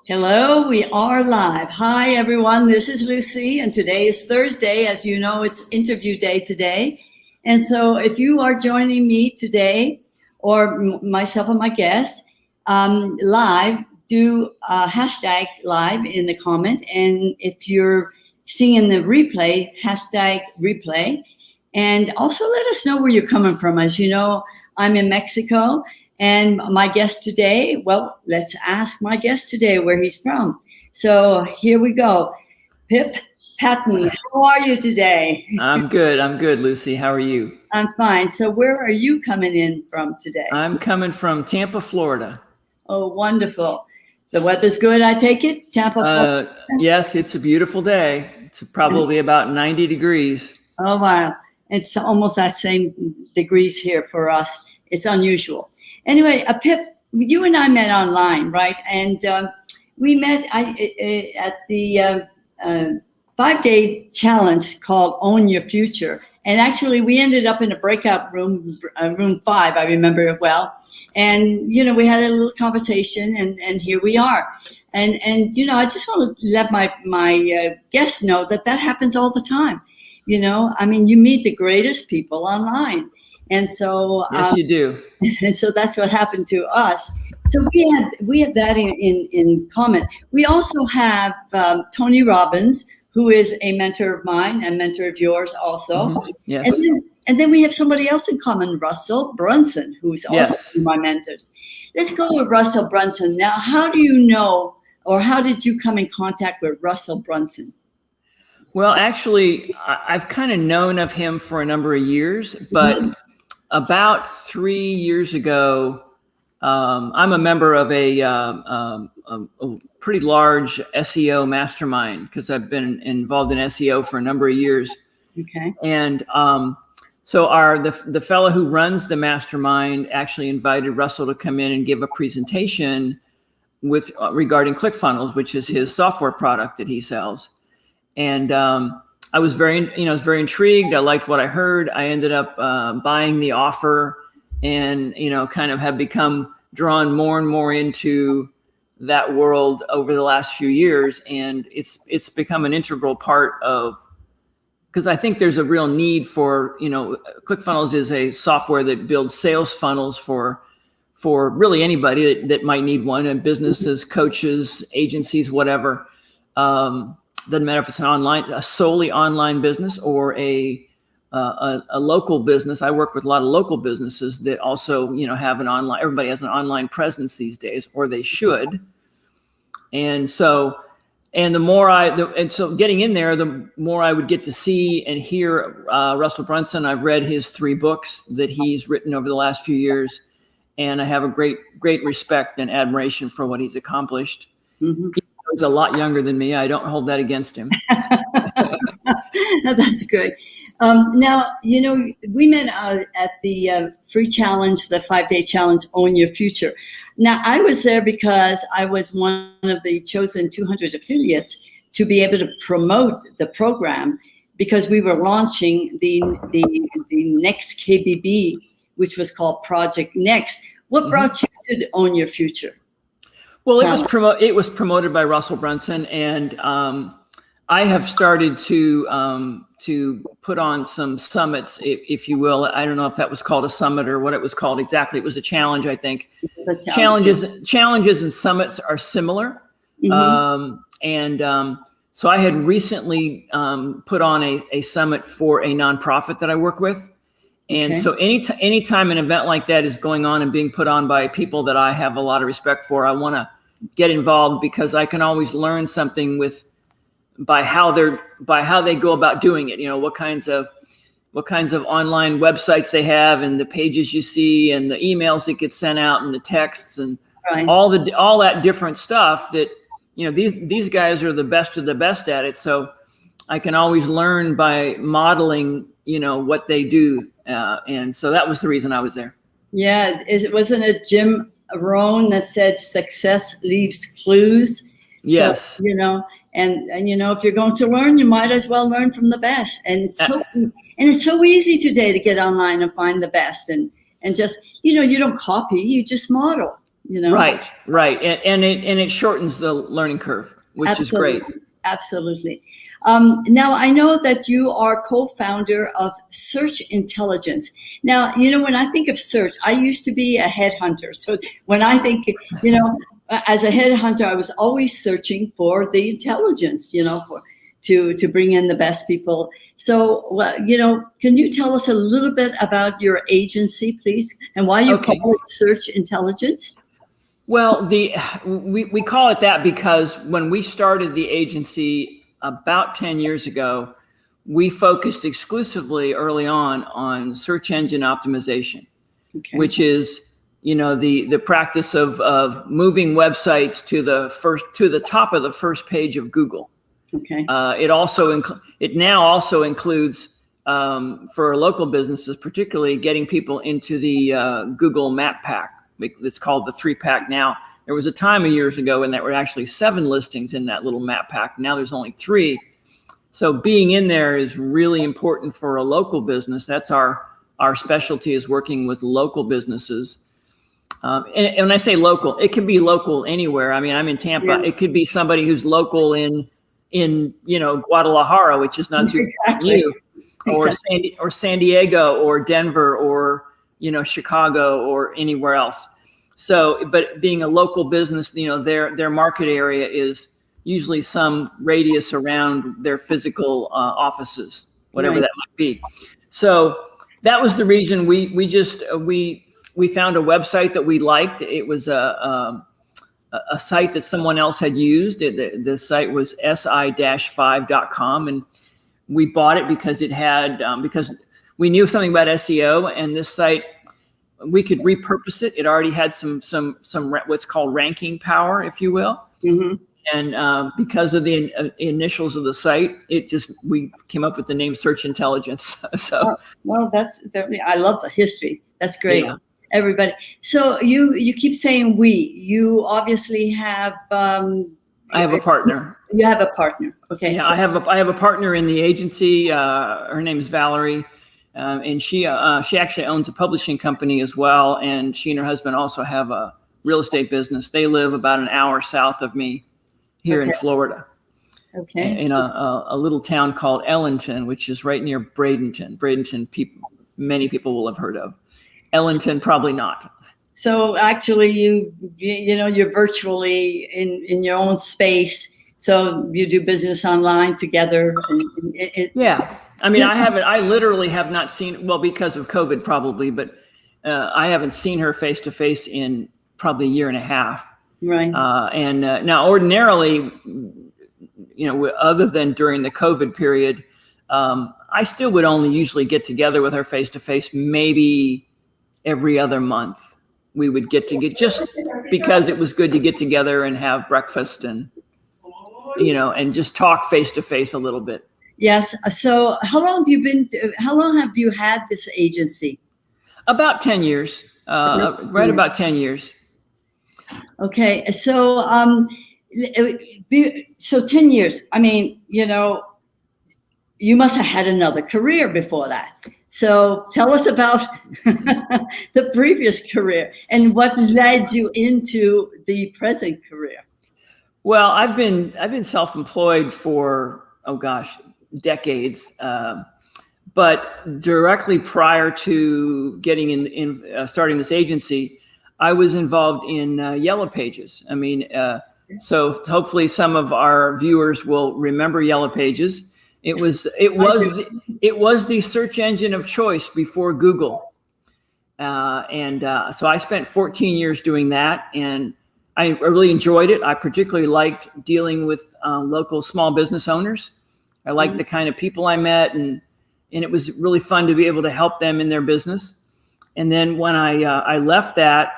Hello, we are live. Hi, everyone. This is Lucy, and today is Thursday. As you know, it's interview day today. And so if you are joining me today, or myself and my guest, live, do hashtag live in the comment. And if you're seeing the replay, hashtag replay. And also let us know where you're coming from. As you know, I'm in Mexico. And my guest today, well, let's ask my guest today where he's from. So here we go. Pipp Patton, how are you today? I'm good, Lucy. How are you? I'm fine. So where are you coming in from today? I'm coming from Tampa, Florida. Oh, wonderful. The weather's good, I take it? Tampa, Florida? Yes, it's a beautiful day. It's probably about 90 degrees. Oh, wow. It's almost that same degrees here for us. It's unusual. Anyway, Pipp, you and I met online, right? And we met at the 5-day challenge called Own Your Future. And actually, we ended up in a breakout room, room 5, I remember it well. And, you know, we had a little conversation, and here we are. And you know, I just want to let my guests know that happens all the time. You know, I mean, you meet the greatest people online. And so, yes, you do. And so that's what happened to us. So we have that in common. We also have Tony Robbins, who is a mentor of mine and mentor of yours also. Mm-hmm. Yes. And then we have somebody else in common, Russell Brunson, who's also one of my mentors. Let's go with Russell Brunson. Now, how do you know, or how did you come in contact with Russell Brunson? Well, actually, I've kind of known of him for a number of years, but about 3 years ago, I'm a member of a pretty large SEO mastermind because I've been involved in SEO for a number of years. Okay. And so the fellow who runs the mastermind actually invited Russell to come in and give a presentation regarding ClickFunnels, which is his software product that he sells. And I was very intrigued. I liked what I heard. I ended up buying the offer, and kind of have become drawn more and more into that world over the last few years. And it's become an integral part of, because I think there's a real need for, ClickFunnels is a software that builds sales funnels for really anybody that might need one, and businesses, coaches, agencies, whatever. Doesn't matter if it's a solely online business or a local business. I work with a lot of local businesses that also, have an online. Everybody has an online presence these days, or they should. And so, so getting in there, the more I would get to see and hear Russell Brunson. I've read his 3 books that he's written over the last few years, and I have a great respect and admiration for what he's accomplished. Mm-hmm. He's a lot younger than me. I don't hold that against him. That's good. Now, we met at the free challenge, the 5-day challenge, Own Your Future. Now, I was there because I was one of the chosen 200 affiliates to be able to promote the program, because we were launching the next KBB, which was called Project Next. What brought you to Own Your Future? Well, it was promoted by Russell Brunson, and I have started to put on some summits, if you will. I don't know if that was called a summit or what it was called exactly. It was a challenge, I think. Challenges and summits are similar, so I had recently put on a summit for a nonprofit that I work with. And so anytime an event like that is going on and being put on by people that I have a lot of respect for, I want to get involved, because I can always learn something by how they go about doing it. What kinds of online websites they have, and the pages you see, and the emails that get sent out, and the texts, and all that different stuff that, these guys are the best of the best at it. So I can always learn by modeling, what they do. And so that was the reason I was there. Yeah. Wasn't it Jim Rohn that said success leaves clues? Yes. So, and if you're going to learn, you might as well learn from the best. And it's so easy today to get online and find the best, and just, you don't copy, you just model. Right. And it shortens the learning curve, which is great. Absolutely. Now, I know that you are co-founder of Search Intelligence. Now, when I think of search, I used to be a headhunter. So when I think, as a headhunter, I was always searching for the intelligence, to bring in the best people. So, can you tell us a little bit about your agency, please, and why you call it Search Intelligence? Well, we call it that because when we started the agency about 10 years ago, we focused exclusively early on search engine optimization, which is, the practice of moving websites to the top of the first page of Google. Okay. It now also includes for local businesses, particularly getting people into the Google Map Pack. It's called the 3-pack now. There was a time years ago when there were actually 7 listings in that little map pack. Now there's only 3. So being in there is really important for a local business. That's our specialty, is working with local businesses. And when I say local, it can be local anywhere. I mean, I'm in Tampa. Yeah. It could be somebody who's local in Guadalajara, which is not too far from you, or San Diego, or Denver, or Chicago, or anywhere else. So, but being a local business, their market area is usually some radius around their physical offices, whatever that might be. So that was the reason we found a website that we liked. It was a site that someone else had used. The site was si-5.com, and we bought it because it had because we knew something about SEO, and this site, we could repurpose it. It already had some what's called ranking power, if you will. Mm-hmm. And because of the initials of the site, we came up with the name Search Intelligence. So, well, I love the history. That's great. Yeah. Everybody. So you keep saying we. You obviously have. I have a partner. You have a partner. Okay. Yeah, I have a partner in the agency. Her name is Valerie. And she actually owns a publishing company as well, and she and her husband also have a real estate business. They live about an hour south of me here in Florida, in a little town called Ellington, which is right near Bradenton. Bradenton, many people will have heard of. Ellington, probably not. So actually, you're virtually in your own space. So you do business online together. Yeah. I mean, I literally have not seen, well, because of COVID probably, but I haven't seen her face to face in probably a year and a half. Right. Now ordinarily, other than during the COVID period, I still would only usually get together with her face to face, maybe every other month. We would get just because it was good to get together and have breakfast and just talk face to face a little bit. Yes. So how long have you had this agency? About 10 years, right about 10 years. Okay. So, 10 years, I mean, you must have had another career before that. So tell us about the previous career and what led you into the present career. Well, I've been self-employed for, decades. But directly prior to getting starting this agency, I was involved in Yellow Pages. I mean, so hopefully some of our viewers will remember Yellow Pages. It was the search engine of choice before Google. So I spent 14 years doing that, and I really enjoyed it. I particularly liked dealing with local small business owners. I liked the kind of people I met, and it was really fun to be able to help them in their business. And then when I left that,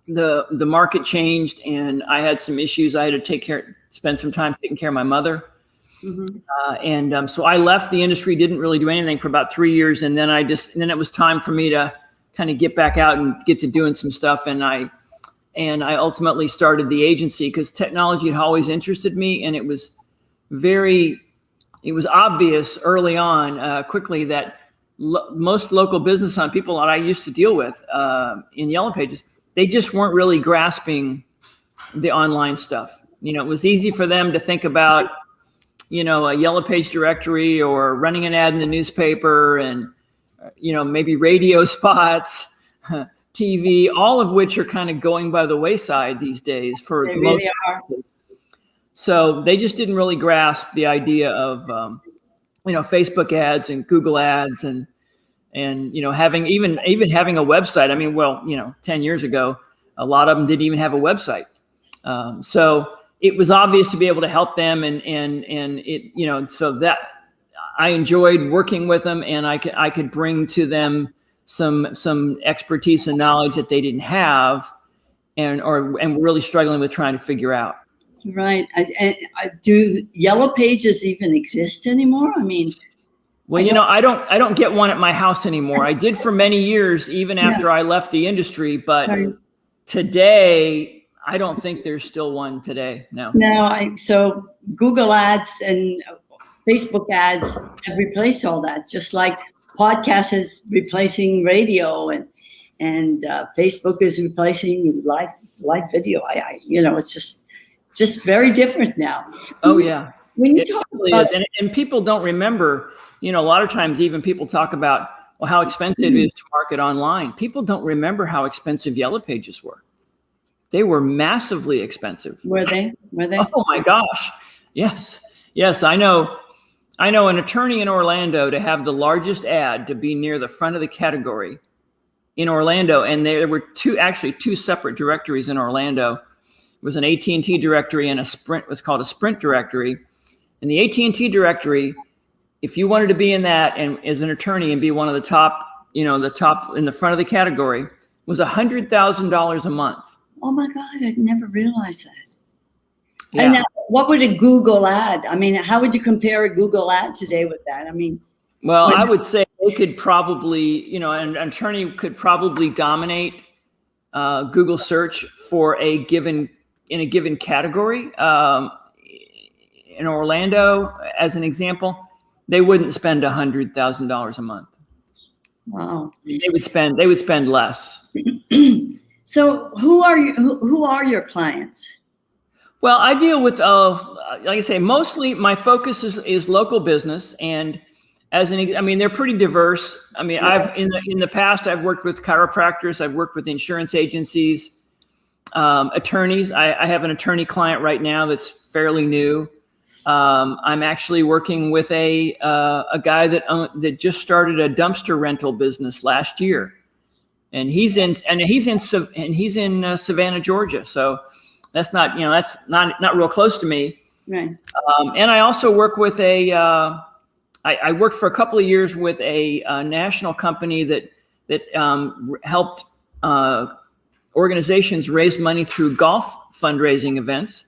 the market changed, and I had some issues. I had to spend some time taking care of my mother. Mm-hmm. So I left the industry, didn't really do anything for about 3 years. And then it was time for me to kind of get back out and get to doing some stuff. And I ultimately started the agency because technology had always interested me. And it was obvious early on, quickly, that most local business people that I used to deal with in Yellow Pages, they just weren't really grasping the online stuff. You know, it was easy for them to think about, you know, a yellow page directory or running an ad in the newspaper and, you know, maybe radio spots, TV, all of which are kind of going by the wayside these days for They most really are. So they just didn't really grasp the idea of, you know, Facebook ads and Google ads and, you know, having even having a website. I mean, well, you know, 10 years ago, a lot of them didn't even have a website. So it was obvious to be able to help them and it, you know, so that I enjoyed working with them, and I could bring to them some expertise and knowledge that they didn't have and were really struggling with trying to figure out. Right. Do yellow pages even exist anymore? I mean, well, you know, I don't get one at my house anymore. I did for many years, even after I left the industry. But today, I don't think there's still one today. No. No. So Google ads and Facebook ads have replaced all that, just like podcast is replacing radio and Facebook is replacing live video. You know, it's just very different now. Oh yeah. When you talk about, and people don't remember, you know, a lot of times even people talk about, well, how expensive it is to market online. People don't remember how expensive yellow pages were. They were massively expensive. Were they? Oh my gosh. Yes. I know an attorney in Orlando to have the largest ad to be near the front of the category in Orlando. And there were two separate directories in Orlando. It was an AT&T directory and was called a Sprint directory. And the AT&T directory, if you wanted to be in that and as an attorney and be one of the top, you know, the top in the front of the category, was $100,000 a month. Oh my God, I never realized that. Yeah. And now, what would a Google ad? I mean, how would you compare a Google ad today with that? I mean, well, I would say they could probably, you know, an attorney could probably dominate Google search for in a given category. In Orlando, as an example, they wouldn't spend $100,000 a month. Wow. They would spend less. So who are your clients? Well, I deal with, like I say, mostly my focus is local business, and I mean, they're pretty diverse. I mean, I've in the past I've worked with chiropractors, I've worked with insurance agencies, attorneys. I have an attorney client right now that's fairly new. I'm actually working with a guy that just started a dumpster rental business last year, and he's in Savannah, Georgia. So that's not, you know, that's not real close to me. Right. And I also work with I worked for a couple of years with a national company that helped organizations raise money through golf fundraising events.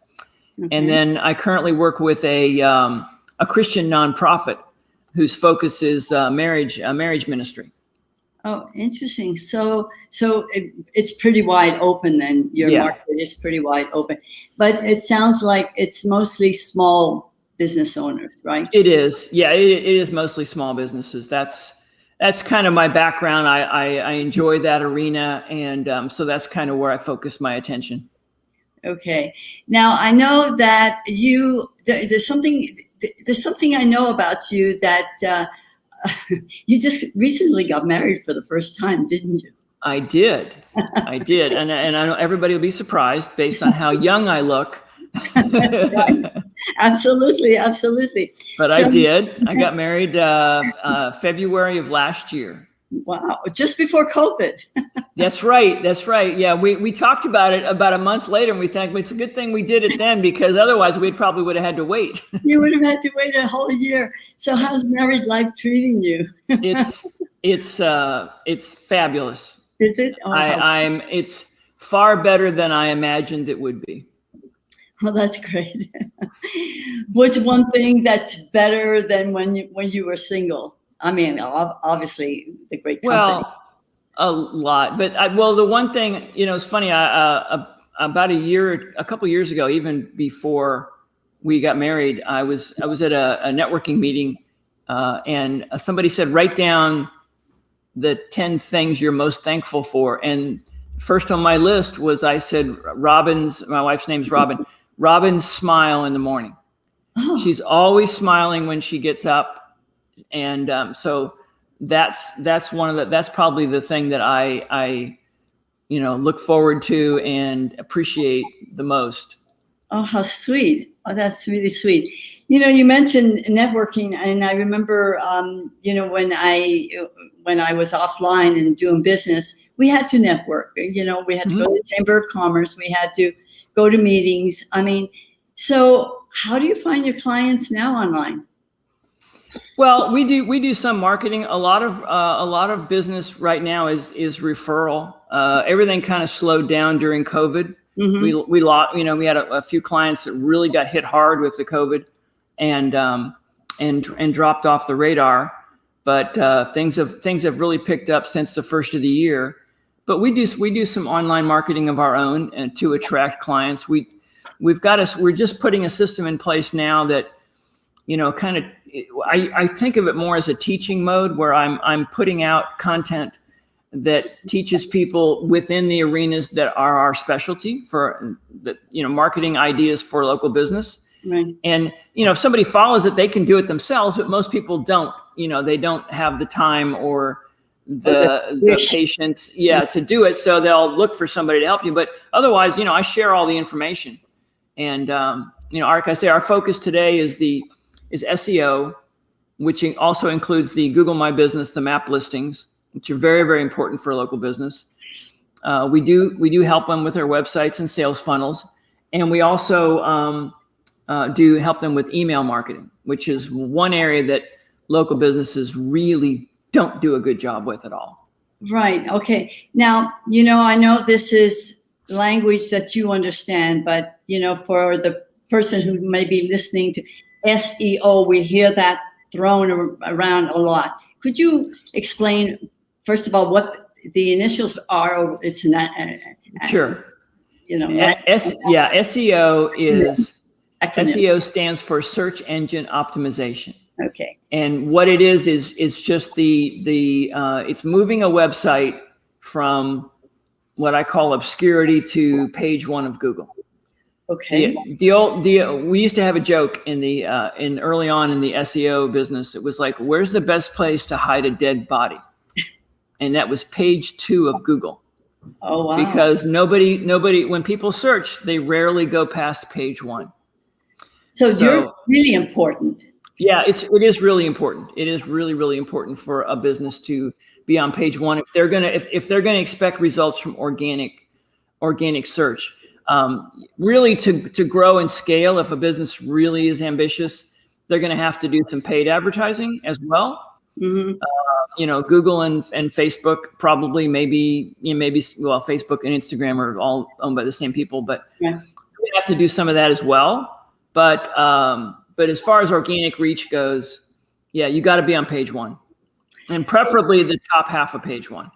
Okay. And then I currently work with a Christian nonprofit whose focus is marriage ministry. Oh, interesting. So it's pretty wide open then. Your market is pretty wide open. But it sounds like it's mostly small business owners, right? It is. Yeah, it is mostly small businesses. That's kind of my background. I enjoy that arena. And so that's kind of where I focus my attention. Okay. Now I know that there's something I know about you that you just recently got married for the first time, didn't you? I did. And I know everybody will be surprised based on how young I look. Right. Absolutely. But I did. I got married February of last year. Wow. Just before COVID. That's right. Yeah. We talked about it about a month later, and we think it's a good thing we did it then, because otherwise we probably would have had to wait. You would have had to wait a whole year. So how's married life treating you? It's fabulous. Is it? Oh, it's far better than I imagined it would be. Well, that's great. What's one thing that's better than when you were single? I mean, obviously the great company. Well, a lot, but the one thing, you know, it's funny. About a couple of years ago, even before we got married, I was at a networking meeting, and somebody said, write down the 10 things you're most thankful for. And first on my list was, I said, my wife's name's Robin, Robin's smile in the morning. Oh. She's always smiling when she gets up. And so that's probably the thing that I look forward to and appreciate the most. Oh, how sweet. Oh, that's really sweet. You mentioned networking, and I remember, when I was offline and doing business, we had to network. We had to go to the Chamber of Commerce. We had to go to meetings. So how do you find your clients now online? Well, we do some marketing. A lot of business right now is referral. Everything kind of slowed down during COVID. Mm-hmm. We had a few clients that really got hit hard with the COVID, and dropped off the radar. But things have really picked up since the first of the year. But we do some online marketing of our own and to attract clients. We're just putting a system in place now that, I think of it more as a teaching mode, where I'm putting out content that teaches people within the arenas that are our specialty for the, marketing ideas for local business. Right. And, if somebody follows it, they can do it themselves, but most people don't, they don't have the time or the patience, to do it. So they'll look for somebody to help you. But otherwise, I share all the information. And, like I say, our focus today is SEO, which also includes the Google My Business, the map listings, which are very, very important for a local business. We do help them with their websites and sales funnels. And we also do help them with email marketing, which is one area that local businesses really don't do a good job with at all. Right. Okay. Now, I know this is language that you understand, but, for the person who may be listening to SEO, we hear that thrown around a lot. Could you explain, first of all, what the initials are? Or it's not. Sure. SEO is SEO stands for search engine optimization. Okay. And what it is just it's moving a website from what I call obscurity to page one of Google. Okay. We used to have a joke early on in the SEO business. It was like, where's the best place to hide a dead body? And that was page 2 of Google. Oh, wow. Because nobody, when people search, they rarely go past page 1. So you're really important. Yeah, it is really important. It is really, really important for a business to be on page 1 if they're gonna expect results from organic search. Really, to grow and scale, if a business really is ambitious, they're going to have to do some paid advertising as well. Mm-hmm. Google and Facebook probably, maybe Facebook and Instagram are all owned by the same people, but we have to do some of that as well. But as far as organic reach goes, you got to be on page 1, and preferably the top half of page 1.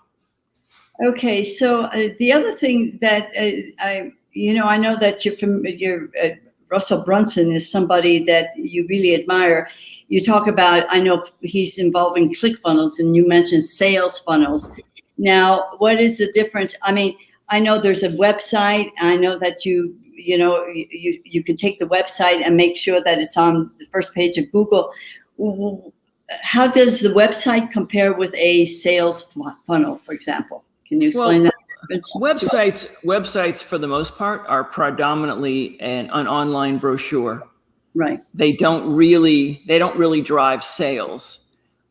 Okay. So the other thing that I know that Russell Brunson is somebody that you really admire. You talk about, I know he's involved in ClickFunnels, and you mentioned sales funnels. Now, what is the difference? I know there's a website. I know that you can take the website and make sure that it's on the first page of Google. How does the website compare with a sales funnel, for example? Can you explain that? Websites for the most part are predominantly an online brochure. Right. They don't really drive sales.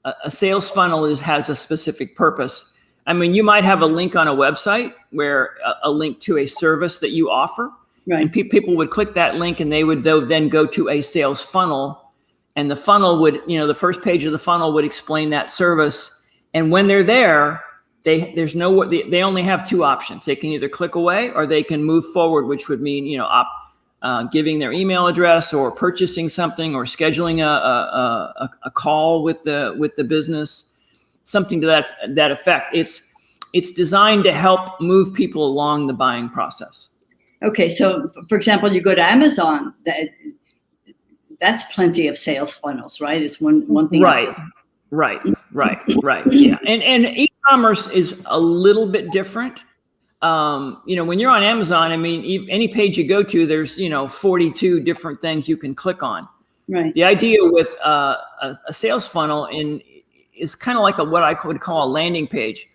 A sales funnel has a specific purpose. You might have a link on a website where a link to a service that you offer, right. And people would click that link, and they would then go to a sales funnel, and the funnel would, the first page of the funnel would explain that service. And when they're there, they only have 2 options. They can either click away or they can move forward, which would mean, giving their email address or purchasing something or scheduling a call with the business, something to that effect. It's designed to help move people along the buying process. Okay. So for example, you go to Amazon, that's plenty of sales funnels, right? It's one thing. Right. Yeah. And e-commerce is a little bit different. when you're on Amazon, I mean, any page you go to, there's, 42 different things you can click on. Right. The idea with a sales funnel is kind of like what I would call a landing page.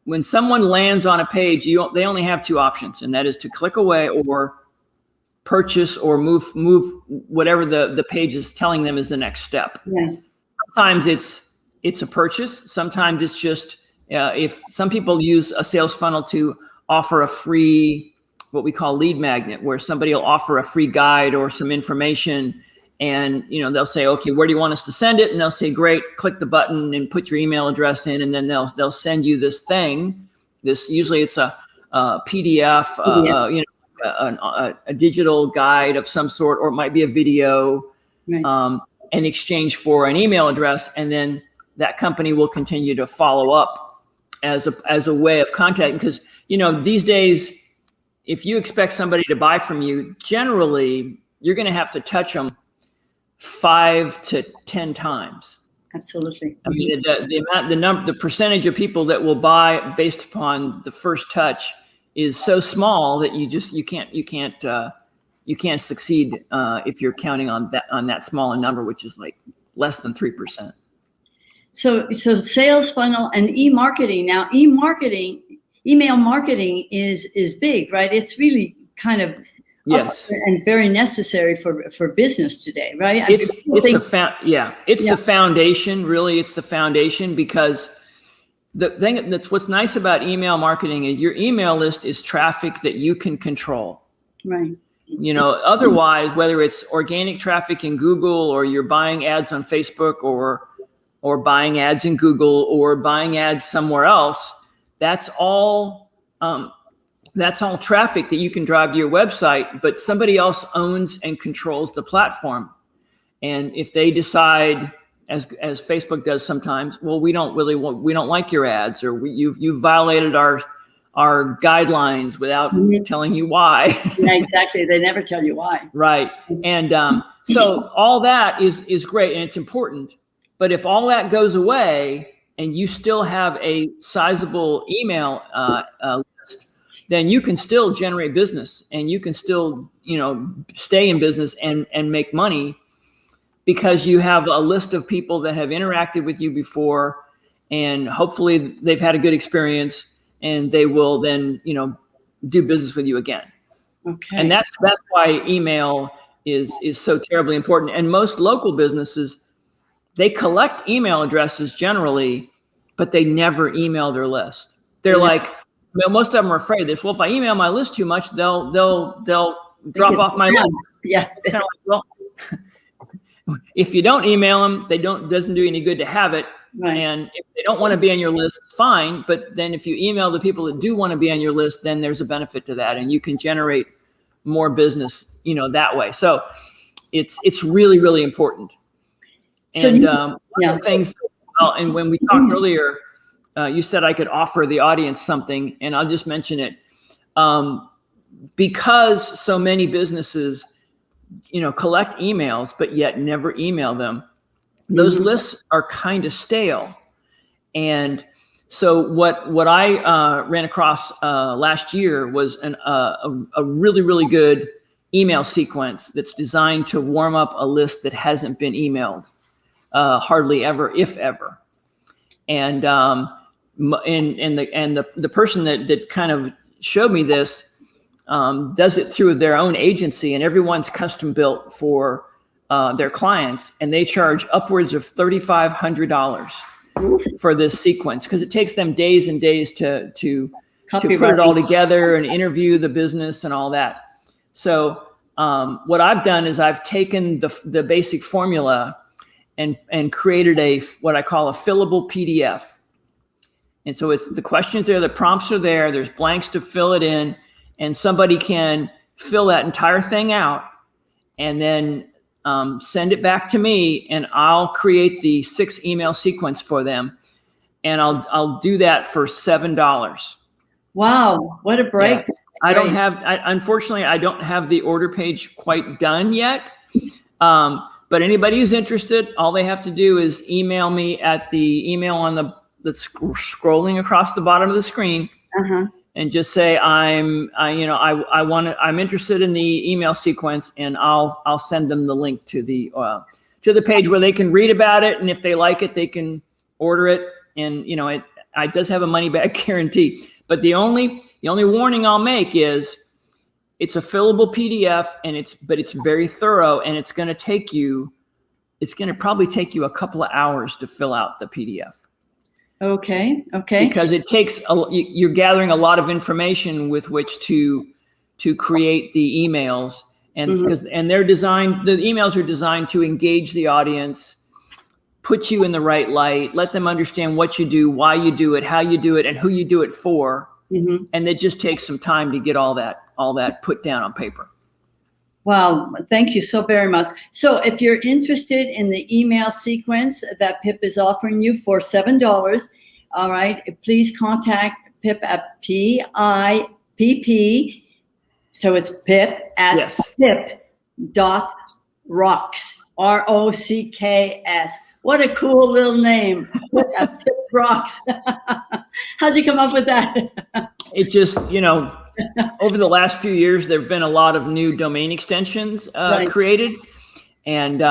When someone lands on a page, they only have two options, and that is to click away or purchase or move whatever the page is telling them is the next step. Right. Sometimes it's a purchase. Sometimes it's just if some people use a sales funnel to offer a free, what we call lead magnet, where somebody will offer a free guide or some information, and they'll say, okay, where do you want us to send it? And they'll say, great, click the button and put your email address in, and then they'll send you this thing. Usually it's a PDF, a digital guide of some sort, or it might be a video, right. In exchange for an email address, and then that company will continue to follow up as a way of contacting. Because these days, if you expect somebody to buy from you, generally you're going to have to touch them 5 to 10 times. Absolutely. I mean, the percentage of people that will buy based upon the first touch is so small that you can't succeed if you're counting on that small a number, which is like less than 3%. So sales funnel and e-marketing. Now, email marketing is big, right? It's really kind of yes, and very necessary for business today, right? It's the foundation. Really, it's the foundation, because the thing that's what's nice about email marketing is your email list is traffic that you can control. Right. Otherwise, whether it's organic traffic in Google, or you're buying ads on Facebook, or buying ads in Google, or buying ads somewhere else, that's all traffic that you can drive to your website, but somebody else owns and controls the platform. And if they decide, as Facebook does sometimes, well, we don't like your ads, or you've violated our guidelines without telling you why. Yeah, exactly. They never tell you why. Right. And so all that is great, and it's important. But if all that goes away and you still have a sizable email list, then you can still generate business, and you can still, stay in business and make money, because you have a list of people that have interacted with you before, and hopefully they've had a good experience, and they will then, do business with you again. Okay. And that's why email is so terribly important. And most local businesses, they collect email addresses generally, but they never email their list. They're like, most of them are afraid this. Well, if I email my list too much, they'll drop off my list. Yeah. Kind of like, well, if you don't email them, doesn't do any good to have it. Right. And if they don't want to be on your list, fine. But then if you email the people that do want to be on your list, then there's a benefit to that, and you can generate more business, that way. So it's really, really important. And one of the things, and when we talked earlier, you said I could offer the audience something, and I'll just mention it. Because so many businesses, collect emails, but yet never email them, those lists are kind of stale. And so what I ran across last year was a really, really good email sequence that's designed to warm up a list that hasn't been emailed hardly ever, if ever. And the person that kind of showed me this does it through their own agency, and everyone's custom built for their clients, and they charge upwards of $3,500 for this sequence, because it takes them days and days to put it all together and interview the business and all that. So what I've done is I've taken the basic formula and created what I call a fillable PDF. And so it's the questions there, the prompts are there, there's blanks to fill it in, and somebody can fill that entire thing out and then send it back to me, and I'll create the 6 email sequence for them. And I'll do that for $7. Wow, what a break. Yeah. Unfortunately, I don't have the order page quite done yet. But anybody who's interested, all they have to do is email me at the email on that's scrolling across the bottom of the screen. and just say, I'm interested in the email sequence, and I'll send them the link to the page where they can read about it. And if they like it, they can order it. And, it does have a money back guarantee, but the only warning I'll make is it's a fillable PDF, and it's very thorough, and it's going to probably take you a couple of hours to fill out the PDF. Okay. Because it takes you're gathering a lot of information with which to create the emails, and they're designed. The emails are designed to engage the audience, put you in the right light, let them understand what you do, why you do it, how you do it, and who you do it for. And it just takes some time to get all that put down on paper. Wow, thank you so very much. So if you're interested in the email sequence that Pipp is offering you for $7, all right, please contact Pipp at Pipp. So it's Pipp at Pipp.rocks, ROCKS. What a cool little name. Pipp Rocks. How'd you come up with that? It just, over the last few years, there have been a lot of new domain extensions created. And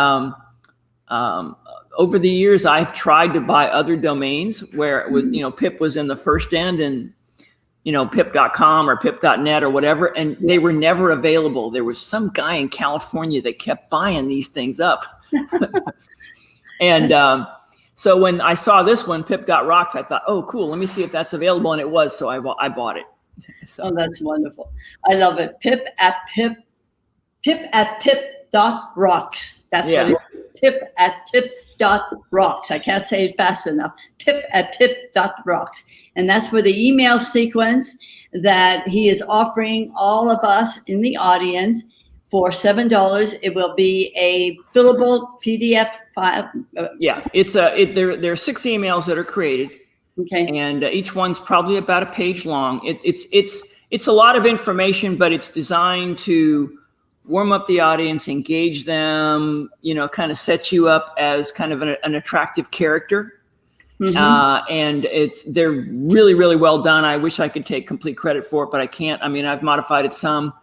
over the years, I've tried to buy other domains where it was, Pipp was in the first end, and, Pipp.com or Pipp.net or whatever, and they were never available. There was some guy in California that kept buying these things up. And so when I saw this one, Pipp.rocks, I thought, oh, cool, let me see if that's available. And it was, so I bought it. So. Oh, that's wonderful. I love it. Pipp at Pipp.rocks. That's what it is. Pipp at Pipp.rocks. I can't say it fast enough. Pipp at Pipp.rocks. And that's for the email sequence that he is offering all of us in the audience for $7. It will be a fillable PDF file. Yeah, there are 6 emails that are created. Okay. And each one's probably about a page long. It's a lot of information, but it's designed to warm up the audience, engage them, kind of set you up as kind of an attractive character. And they're really, really well done. I wish I could take complete credit for it, but I can't. I mean, I've modified it some,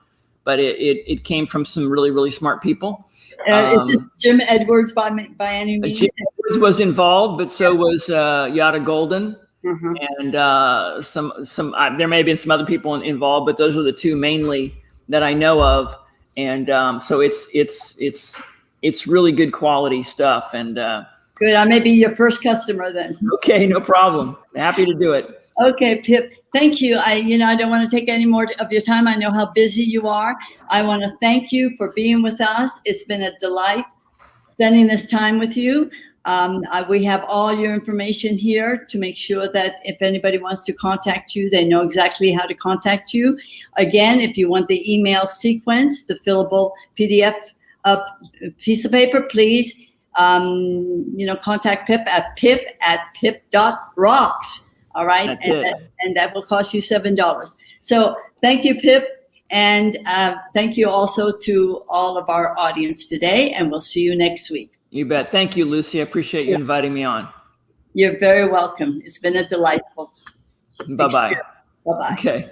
but it came from some really, really smart people. Is this Jim Edwards by any means? Jim Edwards was involved, but so was Yada Golden. And some there may have been some other people involved, but those are the 2 mainly that I know of. And so it's really good quality stuff. And good. I may be your first customer then. Okay, no problem. Happy to do it. Okay, Pipp, thank you. I don't want to take any more of your time. I know how busy you are. I want to thank you for being with us. It's been a delight spending this time with you. We have all your information here to make sure that if anybody wants to contact you, they know exactly how to contact you. Again, if you want the email sequence, the fillable PDF piece of paper, please, contact Pipp at Pipp.rocks. All right. And that will cost you $7. So thank you, Pipp. And thank you also to all of our audience today. And we'll see you next week. You bet. Thank you, Lucy. I appreciate you inviting me on. You're very welcome. It's been a delightful Bye-bye. experience. Bye-bye. Okay.